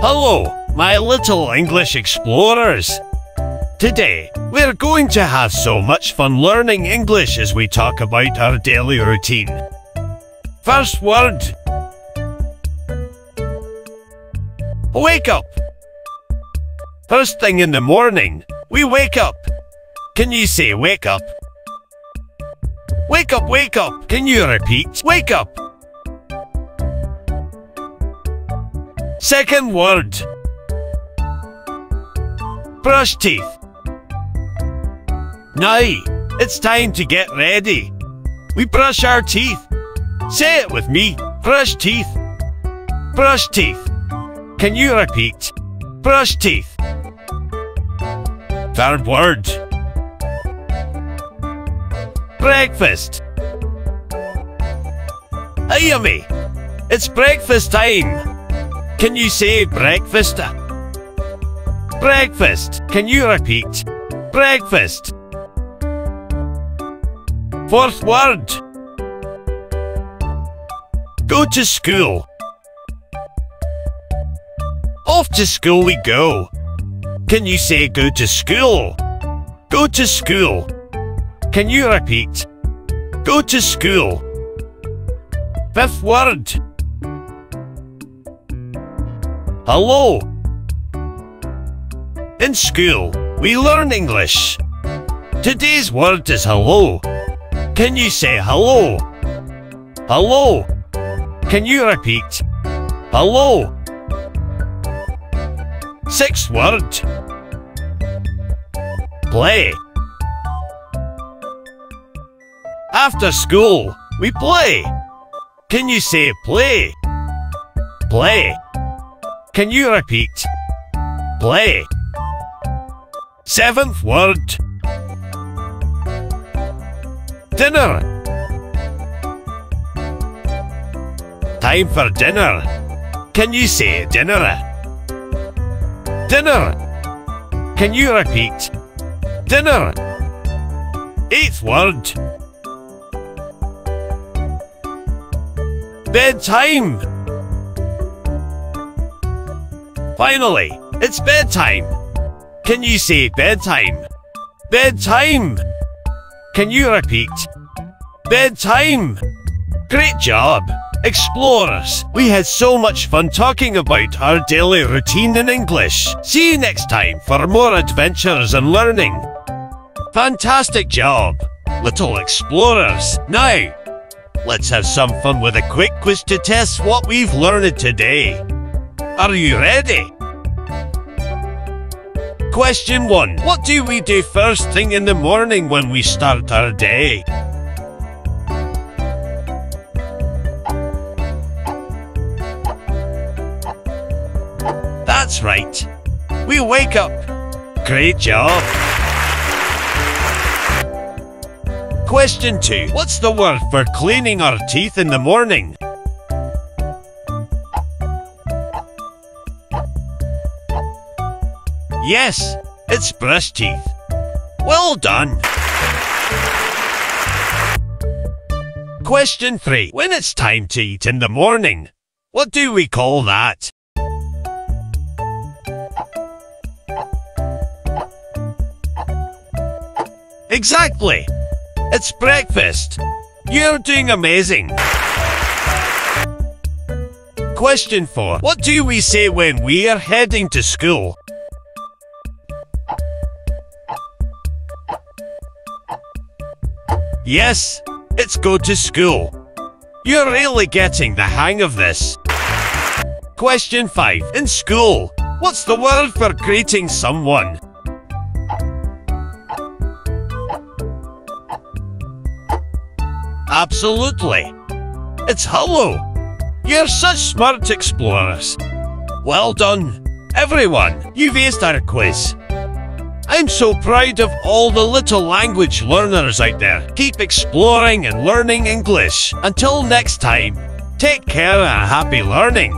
Hello, my little English explorers. Today, we're going to have so much fun learning English as we talk about our daily routine. First word. Wake up. First thing in the morning, we wake up. Can you say wake up? Wake up, wake up. Can you repeat? Wake up. Second word. Brush teeth. Now, it's time to get ready. We brush our teeth. Say it with me. Brush teeth. Brush teeth. Can you repeat? Brush teeth. Third word. Breakfast. Yummy. It's breakfast time. Can you say breakfast? Breakfast. Can you repeat? Breakfast. Fourth word. Go to school. Off to school we go. Can you say go to school? Go to school. Can you repeat? Go to school. Fifth word. Hello. In school, we learn English. Today's word is hello. Can you say hello? Hello. Can you repeat? Hello. Sixth word. Play. After school, we play. Can you say play? Play. Can you repeat? Play. Seventh word. Dinner. Time for dinner. Can you say dinner? Dinner. Can you repeat? Dinner. Eighth word. Bedtime. Finally, it's bedtime. Can you say bedtime? Bedtime. Can you repeat? Bedtime. Great job, explorers. We had so much fun talking about our daily routine in English. See you next time for more adventures and learning. Fantastic job, little explorers. Now, let's have some fun with a quick quiz to test what we've learned today. Are you ready? Question 1. What do we do first thing in the morning when we start our day? That's right. We wake up. Great job. Question 2. What's the word for cleaning our teeth in the morning? Yes, it's brush teeth. Well done. Question 3. When it's time to eat in the morning, what do we call that? Exactly. It's breakfast. You're doing amazing. Question 4. What do we say when we are heading to school? Yes, it's go to school. You're really getting the hang of this. Question 5. In school, what's the word for greeting someone? Absolutely. It's hello. You're such smart explorers. Well done, everyone. You've aced our quiz. I'm so proud of all the little language learners out there. Keep exploring and learning English. Until next time, take care and happy learning.